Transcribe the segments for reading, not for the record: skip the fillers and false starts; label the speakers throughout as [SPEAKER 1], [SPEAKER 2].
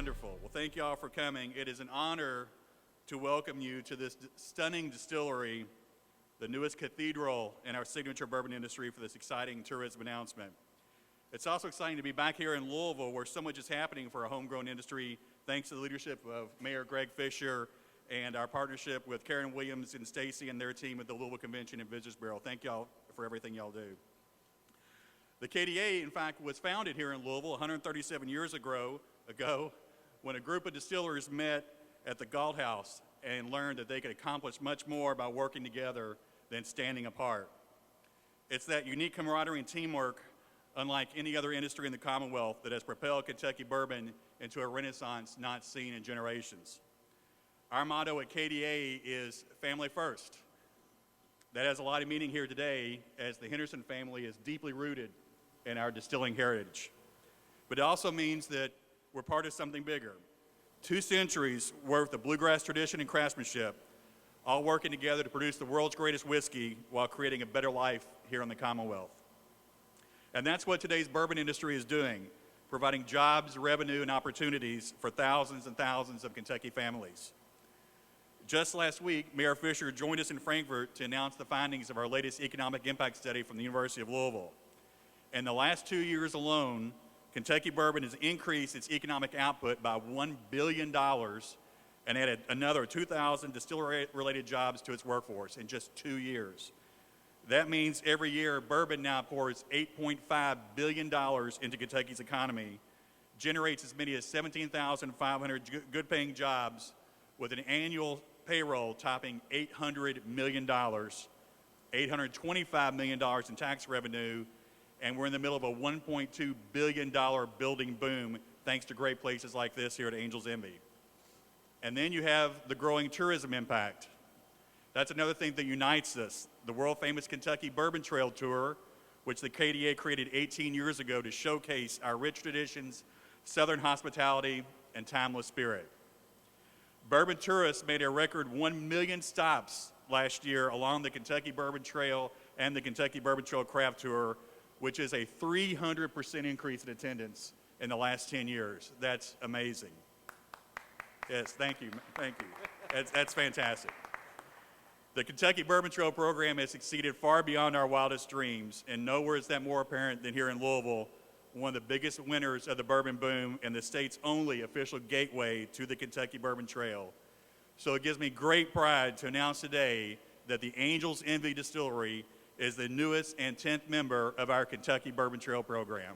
[SPEAKER 1] Wonderful. Well, thank you all for coming. It is an honor to welcome you to this stunning distillery, the newest cathedral in our signature bourbon industry, for this exciting tourism announcement. It's also exciting to be back here in Louisville, where so much is happening for a homegrown industry, thanks to the leadership of Mayor Greg Fisher and our partnership with Karen Williams and Stacy and their team at the Louisville Convention and Visitors Bureau. Thank y'all for everything y'all do. The KDA, in fact, was founded here in Louisville 137 years ago, when a group of distillers met at the Galt House and learned that they could accomplish much more by working together than standing apart. It's that unique camaraderie and teamwork, unlike any other industry in the Commonwealth, that has propelled Kentucky bourbon into a renaissance not seen in generations. Our motto at KDA is family first. That has a lot of meaning here today, as the Henderson family is deeply rooted in our distilling heritage. But it also means that we're part of something bigger. 2 centuries worth of bluegrass tradition and craftsmanship, all working together to produce the world's greatest whiskey while creating a better life here in the Commonwealth. And that's what today's bourbon industry is doing, providing jobs, revenue, and opportunities for thousands and thousands of Kentucky families. Just last week, Mayor Fisher joined us in Frankfort to announce the findings of our latest economic impact study from the University of Louisville. In the last 2 years alone, Kentucky bourbon has increased its economic output by $1 billion and added another 2,000 distillery-related jobs to its workforce in just 2 years. That means every year, bourbon now pours $8.5 billion into Kentucky's economy, generates as many as 17,500 good-paying jobs, with an annual payroll topping $800 million, $825 million in tax revenue, and we're in the middle of a $1.2 billion building boom, thanks to great places like this here at Angel's Envy. And then you have the growing tourism impact. That's another thing that unites us. The world-famous Kentucky Bourbon Trail Tour, which the KDA created 18 years ago to showcase our rich traditions, Southern hospitality, and timeless spirit. Bourbon tourists made a record 1 million stops last year along the Kentucky Bourbon Trail and the Kentucky Bourbon Trail Craft Tour, which is a 300% increase in attendance in the last 10 years. That's amazing. Yes, thank you. That's fantastic. The Kentucky Bourbon Trail program has succeeded far beyond our wildest dreams, and nowhere is that more apparent than here in Louisville, one of the biggest winners of the bourbon boom and the state's only official gateway to the Kentucky Bourbon Trail. So it gives me great pride to announce today that the Angel's Envy Distillery is the newest and 10th member of our Kentucky Bourbon Trail program.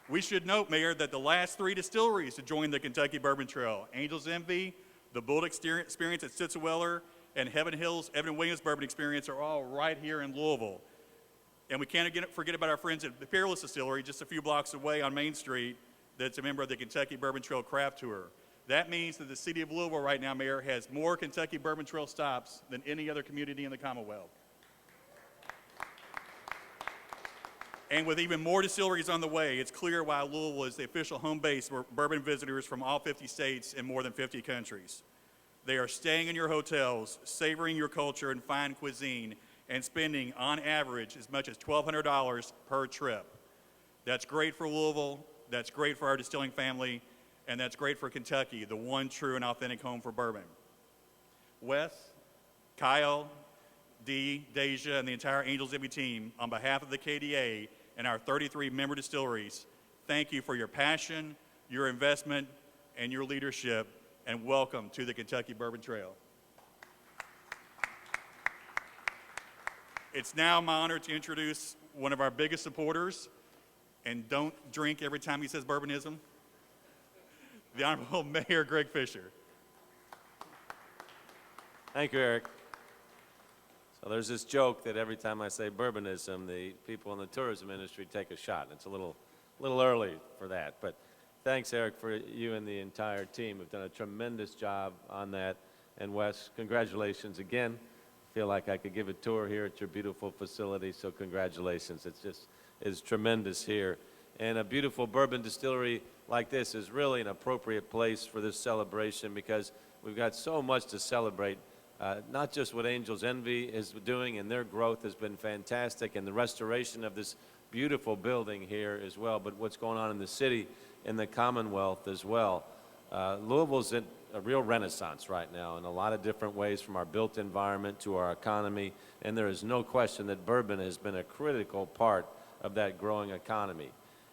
[SPEAKER 1] We should note, Mayor, that the last 3 distilleries to join the Kentucky Bourbon Trail, Angel's Envy, the Bull Experience at Stitzelweller, and Heaven Hill's Evan Williams Bourbon Experience are all right here in Louisville. And we can't forget about our friends at the Peerless Distillery, just a few blocks away on Main Street, that's a member of the Kentucky Bourbon Trail Craft Tour. That means that the city of Louisville right now, Mayor, has more Kentucky Bourbon Trail stops than any other community in the Commonwealth. And with even more distilleries on the way, it's clear why Louisville is the official home base for bourbon visitors from all 50 states and more than 50 countries. They are staying in your hotels, savoring your culture and fine cuisine, and spending, on average, as much as $1,200 per trip. That's great for Louisville, that's great for our distilling family, and that's great for Kentucky, the one true and authentic home for bourbon. Wes, Kyle, Dee, Deja, and the entire Angel's Envy team, on behalf of the KDA and our 33 member distilleries, thank you for your passion, your investment, and your leadership, and welcome to the Kentucky Bourbon Trail. It's now my honor to introduce one of our biggest supporters, and don't drink every time he says bourbonism, the Honorable Mayor Greg Fisher.
[SPEAKER 2] Thank you, Eric. So there's this joke that every time I say bourbonism, the people in the tourism industry take a shot. It's a little early for that, but thanks, Eric, for you and the entire team have done a tremendous job on that. And Wes, congratulations again. I feel like I could give a tour here at your beautiful facility, so congratulations. It's tremendous here. And a beautiful bourbon distillery like this is really an appropriate place for this celebration, because we've got so much to celebrate. Not just what Angel's Envy is doing, and their growth has been fantastic, and the restoration of this beautiful building here as well, but what's going on in the city and the Commonwealth as well. Louisville's in a real renaissance right now in a lot of different ways, from our built environment to our economy, and there is no question that bourbon has been a critical part of that growing economy.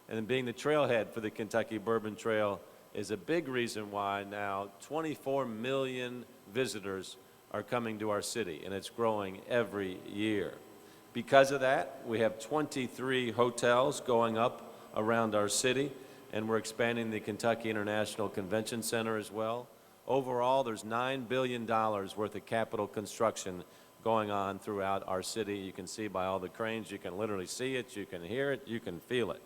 [SPEAKER 2] And being the trailhead for the Kentucky Bourbon Trail is a big reason why now 24 million visitors are coming to our city, and it's growing every year. Because of that, we have 23 hotels going up around our city, and we're expanding the Kentucky International Convention Center as well. Overall, there's $9 billion worth of capital construction going on throughout our city. You can see by all the cranes, you can literally see it, you can hear it, you can feel it.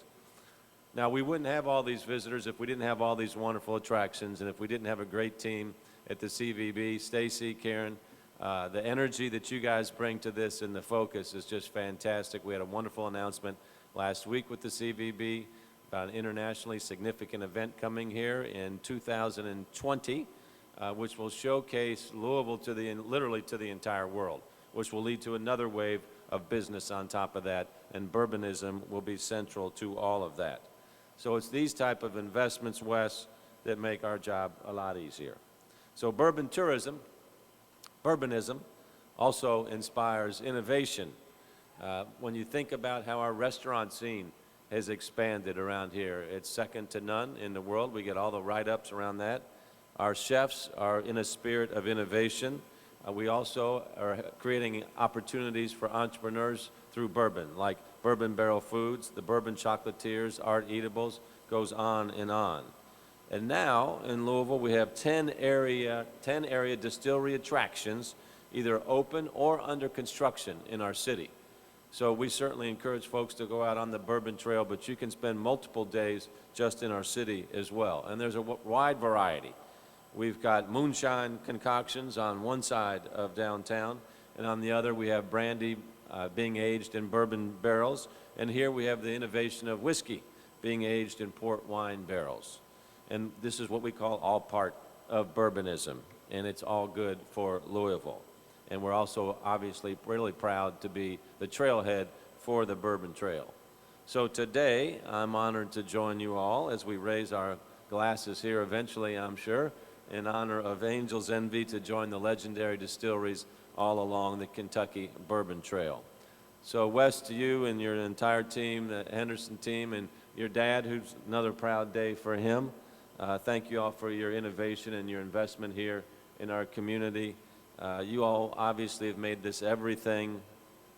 [SPEAKER 2] Now, we wouldn't have all these visitors if we didn't have all these wonderful attractions and if we didn't have a great team at the CVB. Stacy, Karen, the energy that you guys bring to this and the focus is just fantastic. We had a wonderful announcement last week with the CVB about an internationally significant event coming here in 2020, which will showcase Louisville to literally to the entire world, which will lead to another wave of business on top of that, and bourbonism will be central to all of that. So it's these type of investments, Wes, that make our job a lot easier. So bourbon tourism, bourbonism, also inspires innovation. When you think about how our restaurant scene has expanded around here, it's second to none in the world. We get all the write-ups around that. Our chefs are in a spirit of innovation. We also are creating opportunities for entrepreneurs through bourbon, like Bourbon Barrel Foods, the Bourbon Chocolatiers, Art Eatables, goes on and on. And now in Louisville, we have 10 area distillery attractions, either open or under construction in our city. So we certainly encourage folks to go out on the Bourbon Trail, but you can spend multiple days just in our city as well. And there's a wide variety. We've got moonshine concoctions on one side of downtown, and on the other we have brandy being aged in bourbon barrels. And here we have the innovation of whiskey being aged in port wine barrels. And this is what we call all part of bourbonism, and it's all good for Louisville. And we're also obviously really proud to be the trailhead for the Bourbon Trail. So today, I'm honored to join you all as we raise our glasses here eventually, I'm sure, in honor of Angel's Envy to join the legendary distilleries all along the Kentucky Bourbon Trail. So Wes, to you and your entire team, the Henderson team, and your dad, who's another proud day for him, thank you all for your innovation and your investment here in our community. You all obviously have made this everything,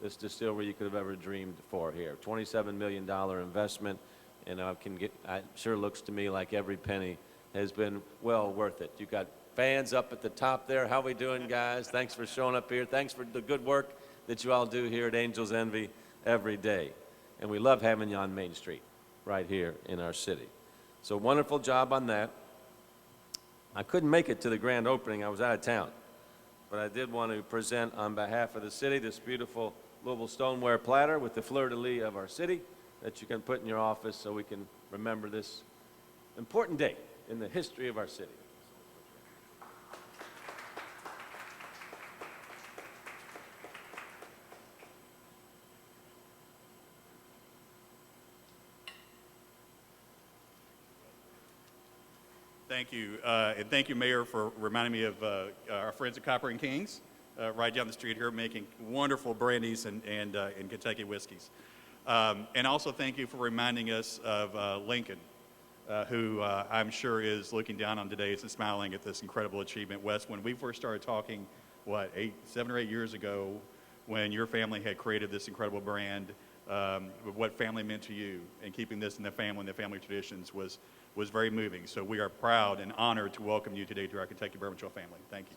[SPEAKER 2] this distillery, you could have ever dreamed for here. $27 million investment, and it sure looks to me like every penny has been well worth it. You've got fans up at the top there. How we doing, guys? Thanks for showing up here. Thanks for the good work that you all do here at Angel's Envy every day. And we love having you on Main Street right here in our city. So wonderful job on that. I couldn't make it to the grand opening. I was out of town. But I did want to present on behalf of the city this beautiful Louisville stoneware platter with the fleur-de-lis of our city that you can put in your office so we can remember this important day in the history of our city.
[SPEAKER 1] Thank you. And thank you, Mayor, for reminding me of our friends at Copper and Kings right down the street here, making wonderful brandies and Kentucky whiskeys. And also thank you for reminding us of Lincoln, who I'm sure is looking down on today and smiling at this incredible achievement. Wes, when we first started talking, 7 or 8 years ago, when your family had created this incredible brand, what family meant to you, and keeping this in the family and the family traditions was very moving. So we are proud and honored to welcome you today to our Kentucky Bourbon Trail family. Thank you.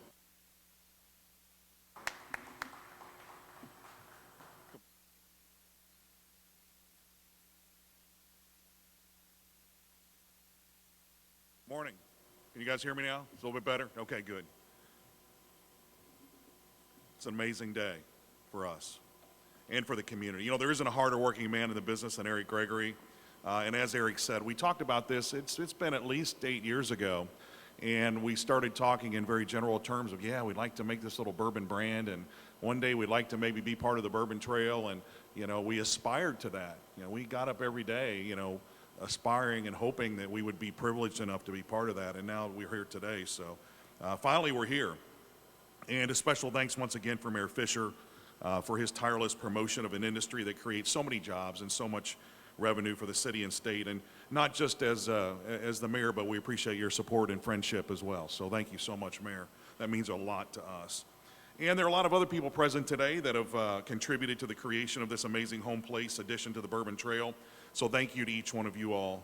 [SPEAKER 3] Morning. Can you guys hear me now? It's a little bit better? Okay, good. It's an amazing day for us and for the community. You know, there isn't a harder working man in the business than Eric Gregory. And as Eric said, we talked about this, it's been at least 8 years ago, and we started talking in very general terms of, yeah, we'd like to make this little bourbon brand, and one day we'd like to maybe be part of the Bourbon Trail, and we aspired to that. We got up every day, aspiring and hoping that we would be privileged enough to be part of that, and now we're here today. So finally we're here. And a special thanks once again for Mayor Fisher for his tireless promotion of an industry that creates so many jobs and so much revenue for the city and state, and not just as the mayor, but we appreciate your support and friendship as well. So thank you so much, Mayor. That means a lot to us. And there are a lot of other people present today that have contributed to the creation of this amazing home place addition to the Bourbon Trail. So thank you to each one of you all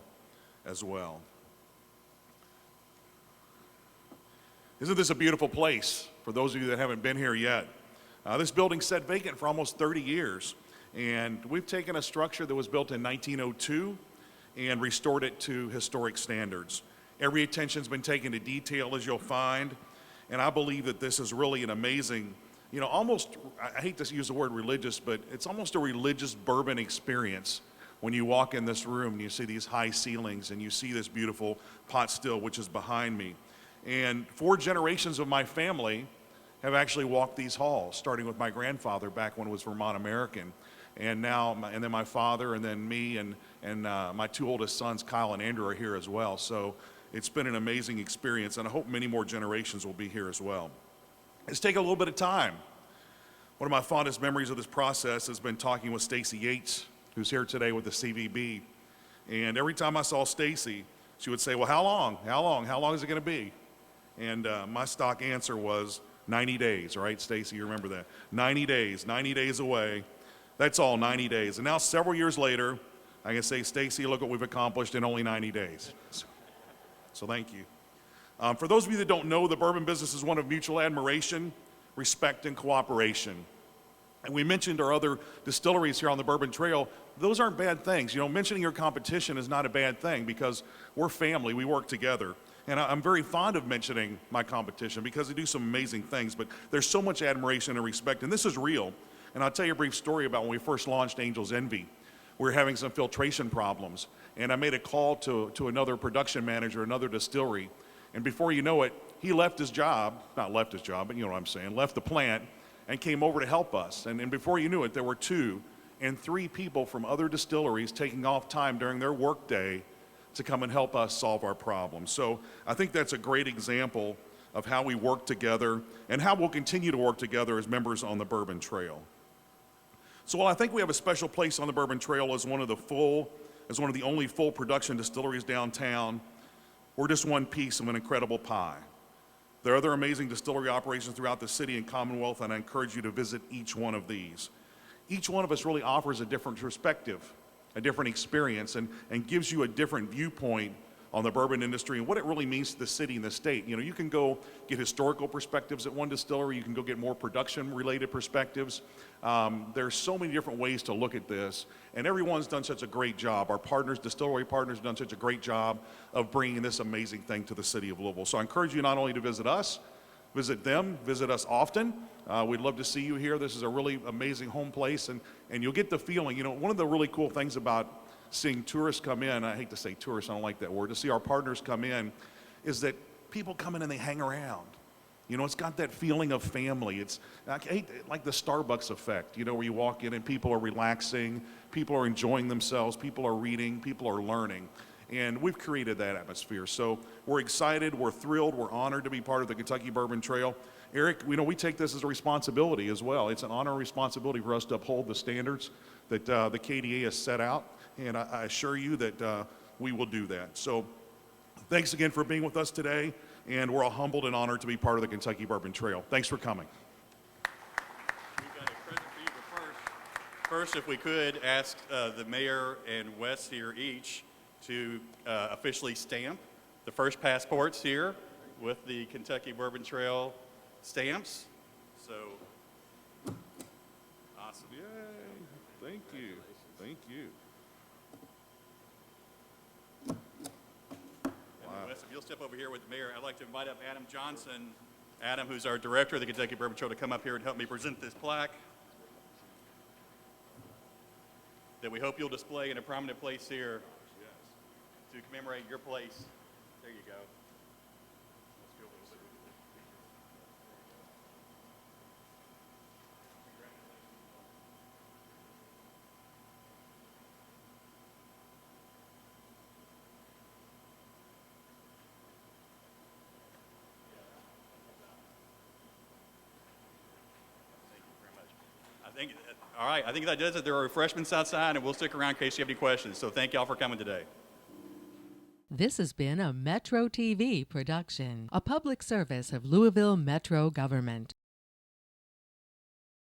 [SPEAKER 3] as well. Isn't this a beautiful place for those of you that haven't been here yet? This building sat vacant for almost 30 years. And we've taken a structure that was built in 1902 and restored it to historic standards. Every attention's been taken to detail, as you'll find. And I believe that this is really an amazing, almost, I hate to use the word religious, but it's almost a religious bourbon experience when you walk in this room and you see these high ceilings and you see this beautiful pot still, which is behind me. And 4 generations of my family have actually walked these halls, starting with my grandfather back when it was Vermont American. And now, and then my father, and then me, and my 2 oldest sons, Kyle and Andrew, are here as well. So it's been an amazing experience, and I hope many more generations will be here as well. It's taken a little bit of time. One of my fondest memories of this process has been talking with Stacy Yates, who's here today with the CVB. And every time I saw Stacy, she would say, well, how long? How long? How long is it going to be? And my stock answer was 90 days, right, Stacy? You remember that? 90 days away. That's all, 90 days. And now several years later, I can say, Stacy, look what we've accomplished in only 90 days. So thank you. For those of you that don't know, the bourbon business is one of mutual admiration, respect, and cooperation. And we mentioned our other distilleries here on the Bourbon Trail. Those aren't bad things. Mentioning your competition is not a bad thing because we're family, we work together. And I'm very fond of mentioning my competition because they do some amazing things, but there's so much admiration and respect, and this is real. And I'll tell you a brief story about when we first launched Angel's Envy. We were having some filtration problems, and I made a call to another production manager, another distillery, and before you know it, he left his job, not left his job, but you know what I'm saying, left the plant and came over to help us. And before you knew it, there were 2 and 3 people from other distilleries taking off time during their workday to come and help us solve our problems. So I think that's a great example of how we work together and how we'll continue to work together as members on the Bourbon Trail. So while I think we have a special place on the Bourbon Trail as one of the only full production distilleries downtown, we're just one piece of an incredible pie. There are other amazing distillery operations throughout the city and Commonwealth, and I encourage you to visit each one of these. Each one of us really offers a different perspective, a different experience, and gives you a different viewpoint on the bourbon industry and what it really means to the city and the state. You can go get historical perspectives at one distillery, you can go get more production-related perspectives. There's so many different ways to look at this, and everyone's done such a great job. Our partners, distillery partners, have done such a great job of bringing this amazing thing to the city of Louisville. So I encourage you not only to visit us, visit them, visit us often. We'd love to see you here. This is a really amazing home place, and you'll get the feeling. One of the really cool things about seeing tourists come in, I hate to say tourists, I don't like that word, to see our partners come in, is that people come in and they hang around. It's got that feeling of family. It's like the Starbucks effect, where you walk in and people are relaxing, people are enjoying themselves, people are reading, people are learning. And we've created that atmosphere. So we're excited, we're thrilled, we're honored to be part of the Kentucky Bourbon Trail. Eric, we take this as a responsibility as well. It's an honor and responsibility for us to uphold the standards that the KDA has set out. And I assure you that we will do that. So thanks again for being with us today. And we're all humbled and honored to be part of the Kentucky Bourbon Trail. Thanks for coming.
[SPEAKER 1] We've got a present for you, but first, if we could ask the mayor and Wes here each to officially stamp the first passports here with the Kentucky Bourbon Trail stamps. So, awesome.
[SPEAKER 3] Yay. Thank you. Thank you.
[SPEAKER 1] Wes, if you'll step over here with the mayor, I'd like to invite up Adam Johnson. Adam, who's our director of the Kentucky Bourbon Trail, to come up here and help me present this plaque that we hope you'll display in a prominent place here to commemorate your place. There you go. Thank you. All right, I think that does it. There are refreshments outside, and we'll stick around in case you have any questions. So thank y'all for coming today.
[SPEAKER 4] This has been a Metro TV production, a public service of Louisville Metro government.